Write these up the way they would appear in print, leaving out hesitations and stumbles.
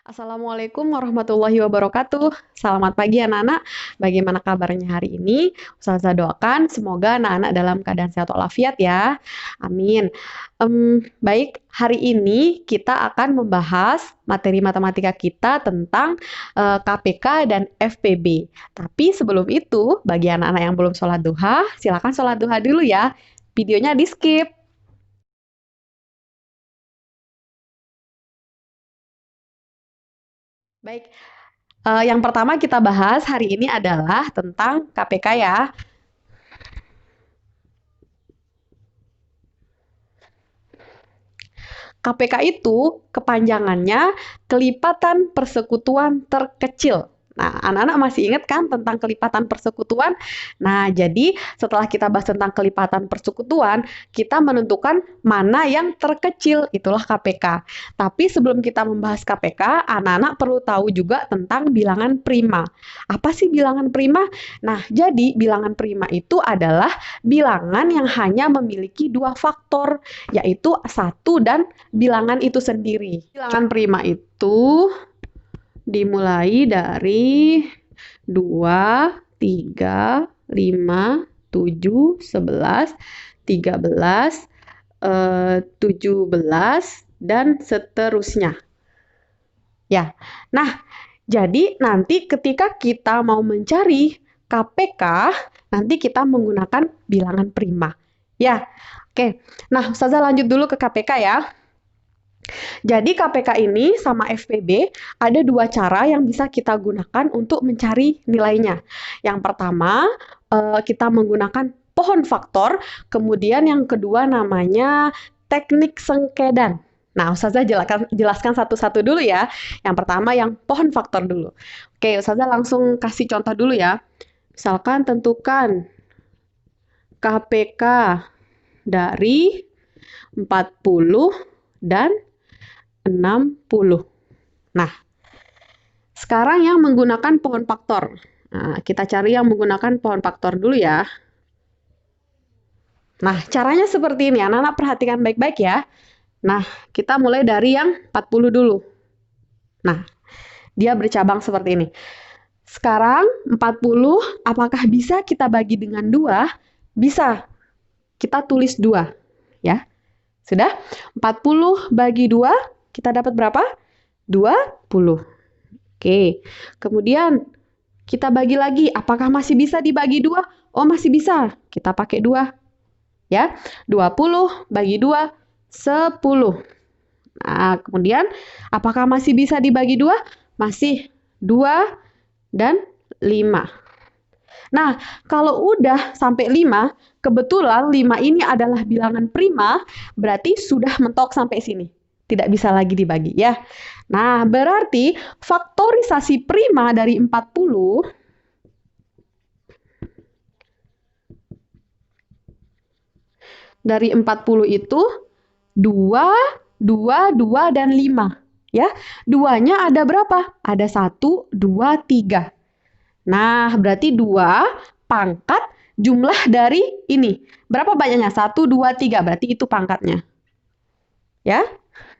Assalamualaikum warahmatullahi wabarakatuh. Selamat pagi anak-anak. Bagaimana kabarnya hari ini? Ustazah doakan semoga anak-anak dalam keadaan sehat walafiat ya. Amin. Baik, hari ini kita akan membahas materi matematika kita tentang KPK dan FPB. Tapi sebelum itu, bagi anak-anak yang belum sholat duha, silakan sholat duha dulu ya. Videonya di skip. Baik, yang pertama kita bahas hari ini adalah tentang KPK ya. KPK itu kepanjangannya kelipatan persekutuan terkecil. Nah, anak-anak masih ingat kan tentang kelipatan persekutuan? Nah, jadi setelah kita bahas tentang kelipatan persekutuan, kita menentukan mana yang terkecil, itulah KPK. Tapi sebelum kita membahas KPK, anak-anak perlu tahu juga tentang bilangan prima. Apa sih bilangan prima? Nah, jadi bilangan prima itu adalah bilangan yang hanya memiliki dua faktor, yaitu 1 dan bilangan itu sendiri. Bilangan prima itu dimulai dari 2, 3, 5, 7, 11, 13, 17, dan seterusnya. Ya, nah jadi nanti ketika kita mau mencari KPK, nanti kita menggunakan bilangan prima. Ya, oke. Nah, Ustazah lanjut dulu ke KPK ya. Jadi KPK ini sama FPB ada dua cara yang bisa kita gunakan untuk mencari nilainya. Yang pertama, kita menggunakan pohon faktor, kemudian yang kedua namanya teknik sengkedan. Nah, Ustazah jelaskan satu-satu dulu ya. Yang pertama yang pohon faktor dulu. Oke, Ustazah langsung kasih contoh dulu ya. Misalkan tentukan KPK dari 40 dan 60. Nah, sekarang yang menggunakan pohon faktor. Nah, kita cari yang menggunakan pohon faktor dulu ya. Nah, caranya seperti ini. Anak-anak perhatikan baik-baik ya. Nah, kita mulai dari yang 40 dulu. Nah, dia bercabang seperti ini. Sekarang 40, apakah bisa kita bagi dengan 2? Bisa. Kita tulis 2. Ya. Sudah? 40 bagi 2, kita dapat berapa? 20. Oke. Kemudian kita bagi lagi. Apakah masih bisa dibagi 2? Oh, masih bisa. Kita pakai 2. Ya. 20 bagi 2, 10. Nah, kemudian apakah masih bisa dibagi 2? Masih. 2 dan 5. Nah, kalau udah sampai 5, kebetulan 5 ini adalah bilangan prima, berarti sudah mentok sampai sini. Tidak bisa lagi dibagi ya. Nah, berarti faktorisasi prima dari 40 itu 2, 2, 2, dan 5. Ya, duanya ada berapa? Ada 1, 2, 3. Nah, berarti 2 pangkat jumlah dari ini. Berapa banyaknya? 1, 2, 3. Berarti itu pangkatnya. Ya,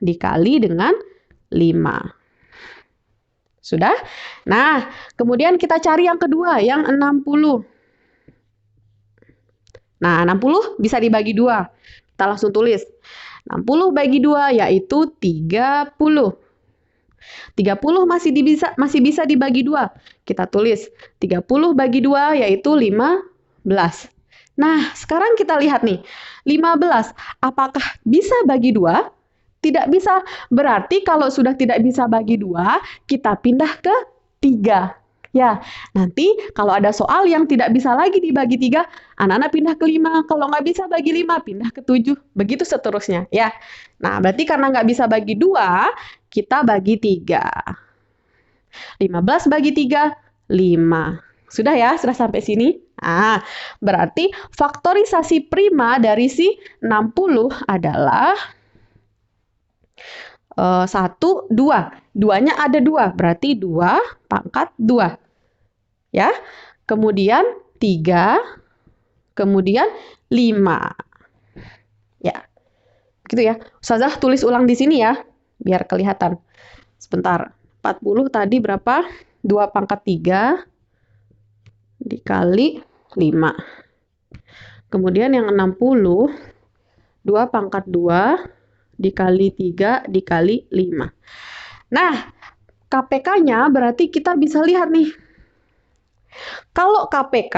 dikali dengan 5. Sudah? Nah, kemudian kita cari yang kedua, yang 60. Nah, 60 bisa dibagi 2. Kita langsung tulis. 60 bagi 2 yaitu 30. 30 masih bisa dibagi 2. Kita tulis 30 bagi 2 yaitu 15. Nah, sekarang kita lihat nih. 15, apakah bisa bagi 2? Tidak bisa. Berarti kalau sudah tidak bisa bagi 2, kita pindah ke 3. Ya, nanti kalau ada soal yang tidak bisa lagi dibagi 3, anak-anak pindah ke 5. Kalau nggak bisa bagi 5, pindah ke 7. Begitu seterusnya. Ya. Nah, berarti karena nggak bisa bagi 2, kita bagi 3. 15 bagi 3, 5. Sudah ya, sudah sampai sini? Nah, berarti faktorisasi prima dari si 60 adalah 1, 2. Duanya ada 2, berarti 2 pangkat 2. Ya, kemudian 3, kemudian 5. Ya, gitu ya. Ustazah tulis ulang di sini ya, biar kelihatan. Sebentar. 40 tadi berapa? 2 pangkat 3 dikali 5. Kemudian yang 60, 2 pangkat 2 dikali 3 dikali 5. Nah, KPK-nya berarti kita bisa lihat nih. Kalau KPK,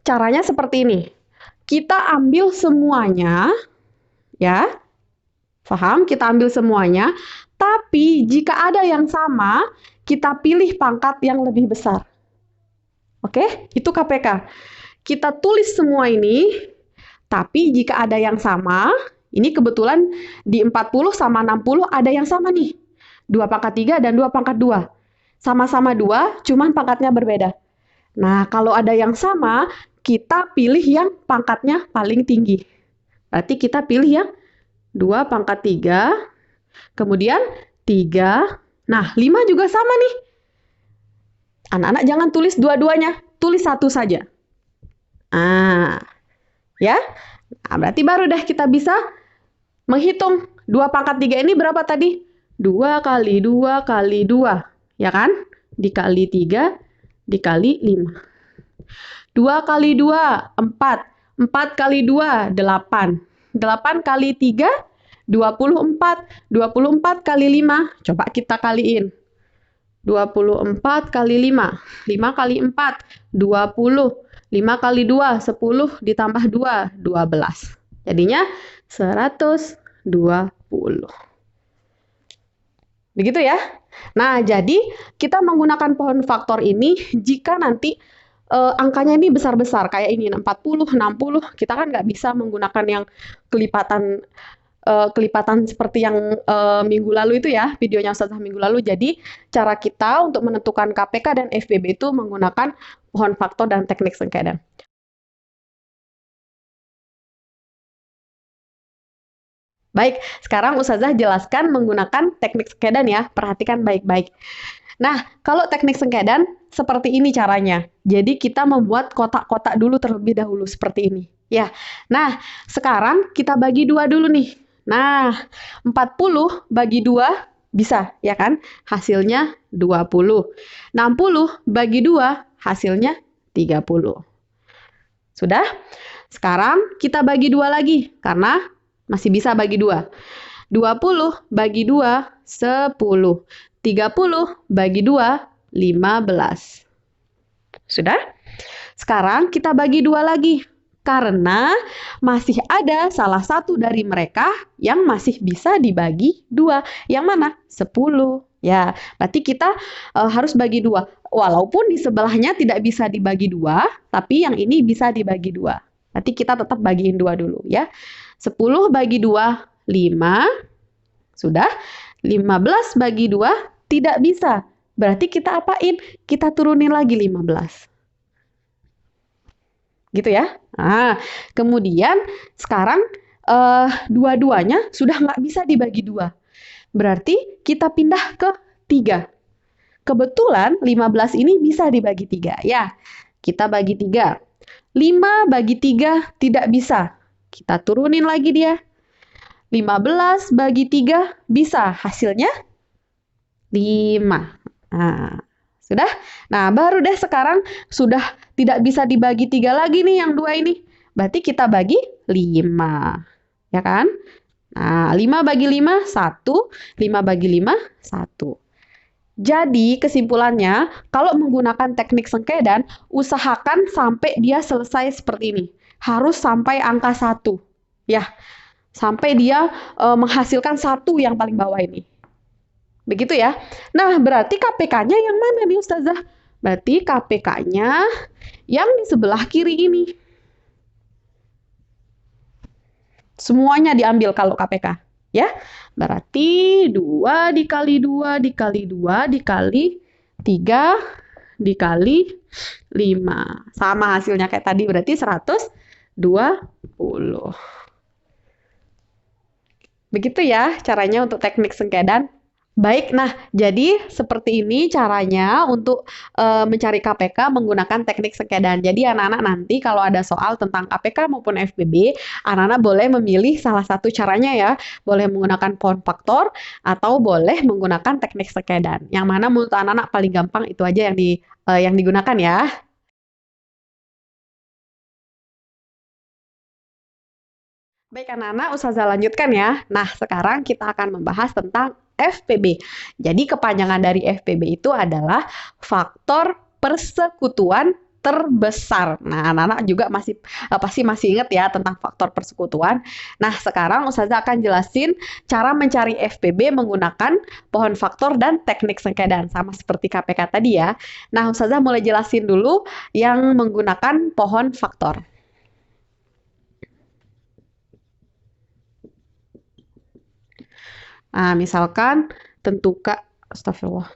caranya seperti ini. Kita ambil semuanya, ya. Paham? Kita ambil semuanya. Tapi jika ada yang sama, kita pilih pangkat yang lebih besar. Oke? Itu KPK. Kita tulis semua ini, tapi jika ada yang sama, ini kebetulan di 40 sama 60 ada yang sama nih. 2 pangkat 3 dan 2 pangkat 2. Sama-sama 2, cuman pangkatnya berbeda. Nah, kalau ada yang sama, kita pilih yang pangkatnya paling tinggi. Berarti kita pilih yang 2 pangkat 3, kemudian 3. Nah, 5 juga sama nih. Anak-anak jangan tulis dua-duanya, tulis satu saja. Ya. Nah, berarti baru deh kita bisa menghitung 2 pangkat 3 ini berapa tadi? 2 kali 2 kali 2, ya kan? Dikali 3 dikali 5. 2 kali 2, 4. 4 kali 2, 8. 8 kali 3, 24. 24 kali 5, coba kita kaliin. 24 kali 5. 5 kali 4, 20. 5 kali 2, 10 ditambah 2, 12. Jadinya 120. Begitu ya. Nah, jadi kita menggunakan pohon faktor ini jika nanti angkanya ini besar-besar, kayak ini 40, 60, kita kan nggak bisa menggunakan yang kelipatan seperti yang minggu lalu itu ya, videonya Ustazah minggu lalu. Jadi cara kita untuk menentukan KPK dan FBB itu menggunakan pohon faktor dan teknik sengkedan. Baik, sekarang Ustazah jelaskan menggunakan teknik sengkedan ya, perhatikan baik-baik. Nah, kalau teknik sengkedan seperti ini caranya. Jadi kita membuat kotak-kotak dulu terlebih dahulu seperti ini. Ya. Nah, sekarang kita bagi dua dulu nih. Nah, 40 bagi 2 bisa, ya kan? Hasilnya 20. 60 bagi 2 hasilnya 30. Sudah? Sekarang kita bagi 2 lagi, karena masih bisa bagi 2. 20 bagi 2, 10. 30 bagi 2, 15. Sudah? Sekarang kita bagi 2 lagi. Karena masih ada salah satu dari mereka yang masih bisa dibagi 2. Yang mana? 10. Ya, berarti kita harus bagi 2. Walaupun di sebelahnya tidak bisa dibagi 2, tapi yang ini bisa dibagi 2. Berarti kita tetap bagiin 2 dulu ya. 10 bagi 2, 5. Sudah? 15 bagi 2, tidak bisa. Berarti kita apain? Kita turunin lagi 15. Gitu ya. Nah, kemudian sekarang dua-duanya sudah nggak bisa dibagi 2. Berarti kita pindah ke 3. Kebetulan 15 ini bisa dibagi 3. Ya, kita bagi 3. 5 bagi 3 tidak bisa. Kita turunin lagi dia. 15 bagi 3 bisa. Hasilnya 5. Nah, sudah? Nah, baru deh sekarang sudah tidak bisa dibagi 3 lagi nih yang 2 ini. Berarti kita bagi 5. Ya kan? Nah, 5 bagi 5, 1. 5 bagi 5, 1. Jadi, kesimpulannya, kalau menggunakan teknik sengkedan, usahakan sampai dia selesai seperti ini. Harus sampai angka 1. Ya, sampai dia menghasilkan 1 yang paling bawah ini. Begitu ya. Nah, berarti KPK-nya yang mana nih Ustazah? Berarti KPK-nya yang di sebelah kiri ini. Semuanya diambil kalau KPK. Ya, berarti 2 dikali 2 dikali 2 dikali 3 dikali 5. Sama hasilnya kayak tadi, berarti 120. Begitu ya caranya untuk teknik sengkedan. Baik, nah jadi seperti ini caranya untuk mencari KPK menggunakan teknik sekedan. Jadi anak-anak nanti kalau ada soal tentang KPK maupun FPB, anak-anak boleh memilih salah satu caranya ya. Boleh menggunakan pohon faktor atau boleh menggunakan teknik sekedan. Yang mana menurut anak-anak paling gampang itu aja yang digunakan ya. Baik anak-anak, Ustazah lanjutkan ya. Nah, sekarang kita akan membahas tentang FPB. Jadi kepanjangan dari FPB itu adalah faktor persekutuan terbesar. Nah, anak-anak juga pasti masih ingat ya tentang faktor persekutuan. Nah, sekarang Ustazah akan jelasin cara mencari FPB menggunakan pohon faktor dan teknik sekedan sama seperti KPK tadi ya. Nah, Ustazah mulai jelasin dulu yang menggunakan pohon faktor. Nah, misalkan tentukan, astagfirullah.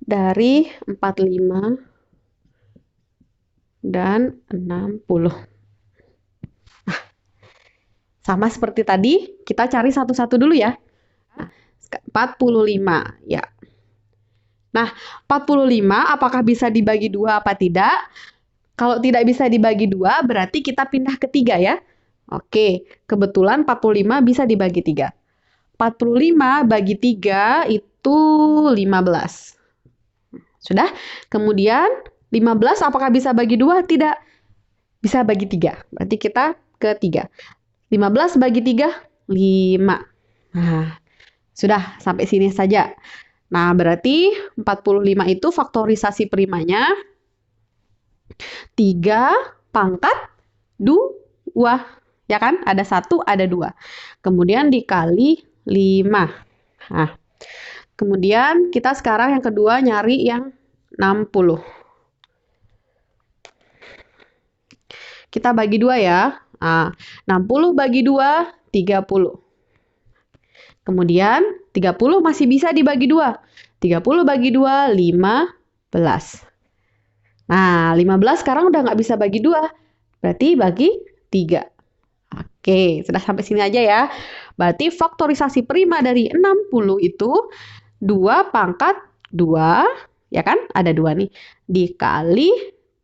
Dari 45 dan 60. Nah, sama seperti tadi, kita cari satu-satu dulu ya. 45, ya. Nah, 45 apakah bisa dibagi dua apa tidak? Kalau tidak bisa dibagi dua, berarti kita pindah ke 3 ya. Oke, kebetulan 45 bisa dibagi 3. 45 bagi 3 itu 15. Sudah? Kemudian 15 apakah bisa bagi 2? Tidak. Bisa bagi 3. Berarti kita ke 3. 15 bagi 3, 5. Nah, sudah sampai sini saja. Nah, berarti 45 itu faktorisasi primanya 3 pangkat 2. Ya kan? Ada 1, ada 2. Kemudian dikali 5. Nah, kemudian kita sekarang yang kedua nyari yang 60. Kita bagi 2 ya. Nah, 60 bagi 2, 30. Kemudian 30 masih bisa dibagi 2. 30 bagi 2, 15. Nah, 15 sekarang udah nggak bisa bagi 2. Berarti bagi 3. Oke, sudah sampai sini aja ya. Berarti faktorisasi prima dari 60 itu 2 pangkat 2, ya kan? Ada 2 nih. Dikali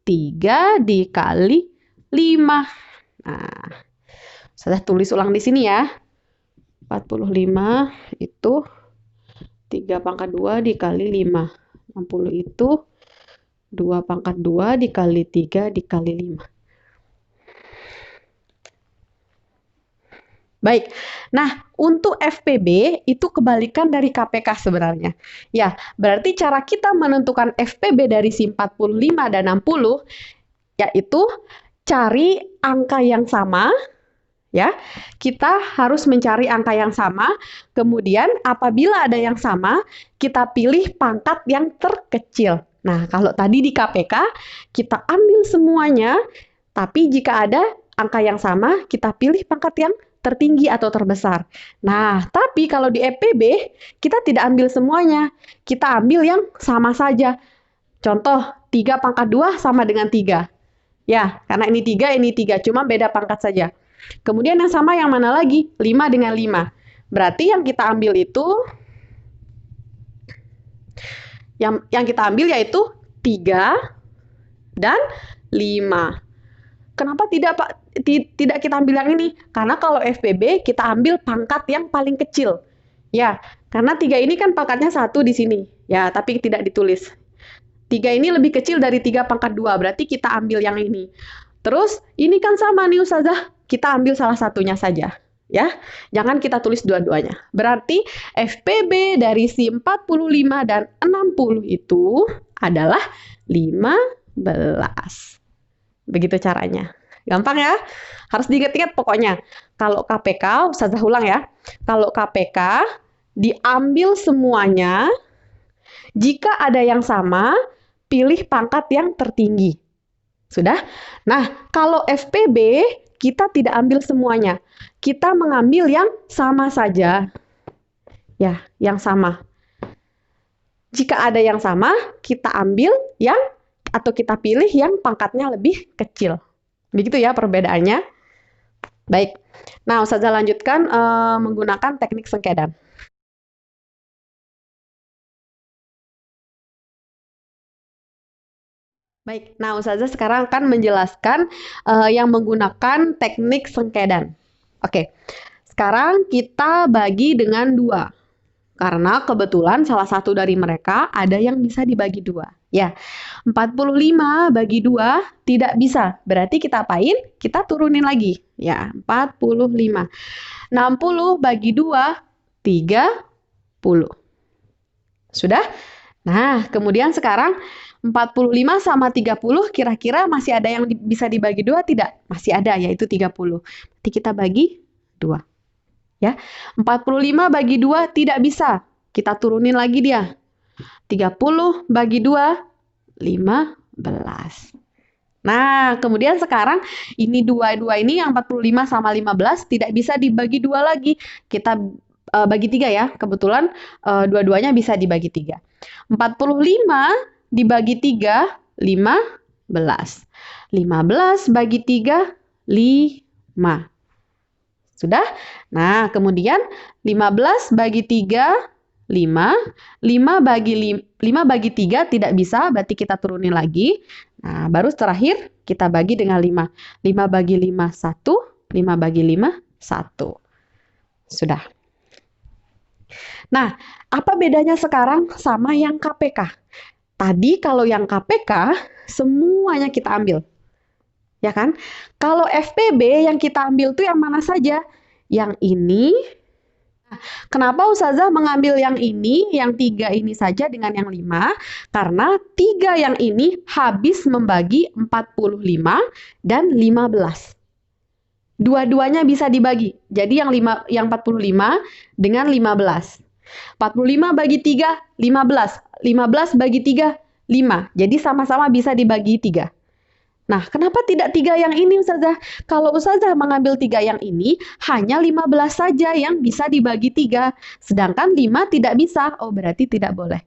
3 dikali 5. Nah, saya tulis ulang di sini ya. 45 itu 3 pangkat 2 dikali 5. 60 itu 2 pangkat 2 dikali 3 dikali 5. Baik, nah untuk FPB itu kebalikan dari KPK sebenarnya. Ya, berarti cara kita menentukan FPB dari si 45 dan 60 yaitu cari angka yang sama. Ya, kita harus mencari angka yang sama. Kemudian apabila ada yang sama, kita pilih pangkat yang terkecil. Nah, kalau tadi di KPK, kita ambil semuanya, tapi jika ada angka yang sama, kita pilih pangkat yang tertinggi atau terbesar. Nah, tapi kalau di FPB, kita tidak ambil semuanya. Kita ambil yang sama saja. Contoh, 3 pangkat 2 sama dengan 3. Ya, karena ini 3, cuma beda pangkat saja. Kemudian yang sama yang mana lagi? 5 dengan 5. Berarti yang kita ambil itu yang kita ambil yaitu 3 dan 5. Kenapa tidak Pak? Tidak kita ambil yang ini? Karena kalau FPB kita ambil pangkat yang paling kecil. Ya, karena 3 ini kan pangkatnya 1 di sini. Ya, tapi tidak ditulis. 3 ini lebih kecil dari 3 pangkat 2, berarti kita ambil yang ini. Terus, ini kan sama nih Ustazah, kita ambil salah satunya saja. Ya, jangan kita tulis dua-duanya. Berarti FPB dari si 45 dan 60 itu adalah 15. Begitu caranya. Gampang ya? Harus diingat-ingat pokoknya. Kalau KPK, Ustazah ulang ya. Kalau KPK diambil semuanya, jika ada yang sama, pilih pangkat yang tertinggi. Sudah? Nah, kalau FPB, kita tidak ambil semuanya. Kita mengambil yang sama saja. Ya, yang sama. Jika ada yang sama, kita ambil yang atau kita pilih yang pangkatnya lebih kecil. Begitu ya perbedaannya. Baik. Nah, Ustazah lanjutkan menggunakan teknik sengkedan. Baik, nah Ustazah sekarang akan menjelaskan yang menggunakan teknik sengkedan. Oke, sekarang kita bagi dengan 2. Karena kebetulan salah satu dari mereka ada yang bisa dibagi 2. Ya, 45 bagi 2 tidak bisa. Berarti kita apain? Kita turunin lagi. Ya, 45. 60 bagi 2, 30. Sudah? Nah, kemudian sekarang 45 sama 30 kira-kira masih ada yang bisa dibagi 2 tidak? Masih ada, yaitu 30. Berarti kita bagi 2. Ya, 45 bagi 2 tidak bisa. Kita turunin lagi dia. 30 bagi 2, 15. Nah, kemudian sekarang ini dua-dua ini yang 45 sama 15 tidak bisa dibagi 2 lagi. Kita bagi 3 ya. Kebetulan dua-duanya bisa dibagi 3. 45 dibagi 3, 15. 15 bagi 3, 5. Sudah? Nah, kemudian 15 bagi 3, 5. 5 bagi 3 tidak bisa, berarti kita turunin lagi. Nah, baru terakhir kita bagi dengan 5. 5 bagi 5, 1. 5 bagi 5, 1. Sudah. Nah, apa bedanya sekarang sama yang KPK? Tadi kalau yang KPK, semuanya kita ambil. Ya kan? Kalau FPB yang kita ambil tuh yang mana saja? Yang ini. Kenapa Ustazah mengambil yang ini, yang 3 ini saja dengan yang 5? Karena 3 yang ini habis membagi 45 dan 15. Dua-duanya bisa dibagi. Jadi yang 45 dengan 15. 45 bagi 3, 15. 15 bagi 3, 5. Jadi sama-sama bisa dibagi 3. Nah, kenapa tidak 3 yang ini, Ustazah? Kalau Ustazah mengambil 3 yang ini, hanya 15 saja yang bisa dibagi 3. Sedangkan 5 tidak bisa. Oh, berarti tidak boleh.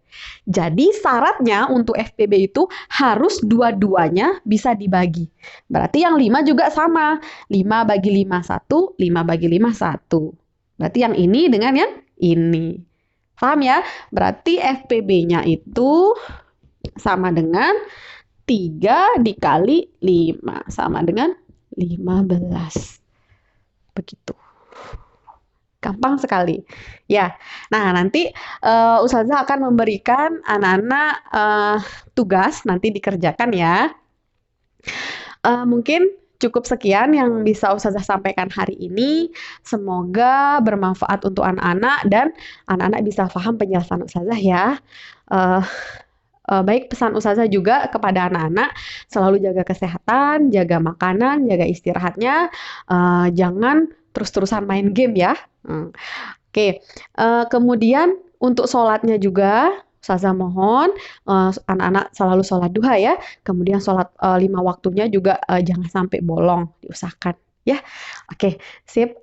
Jadi, syaratnya untuk FPB itu harus dua-duanya bisa dibagi. Berarti yang 5 juga sama. 5 bagi 5, 1. 5 bagi 5, 1. Berarti yang ini dengan yang ini. Paham ya? Berarti FPB-nya itu sama dengan 3 dikali 5 sama dengan 15. Begitu. Gampang sekali. Ya. Nah, nanti Ustazah akan memberikan anak-anak tugas nanti dikerjakan ya. Mungkin cukup sekian yang bisa Ustazah sampaikan hari ini. Semoga bermanfaat untuk anak-anak dan anak-anak bisa paham penjelasan Ustazah ya. Baik pesan Ustazah juga kepada anak-anak, selalu jaga kesehatan, jaga makanan, jaga istirahatnya, jangan terus-terusan main game ya. Oke, kemudian untuk sholatnya juga, Ustazah mohon anak-anak selalu sholat duha ya, kemudian sholat 5 waktunya juga jangan sampai bolong, diusahakan ya. Oke, sip.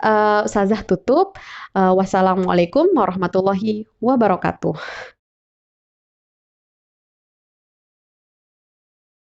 Ustazah tutup. Wassalamualaikum warahmatullahi wabarakatuh.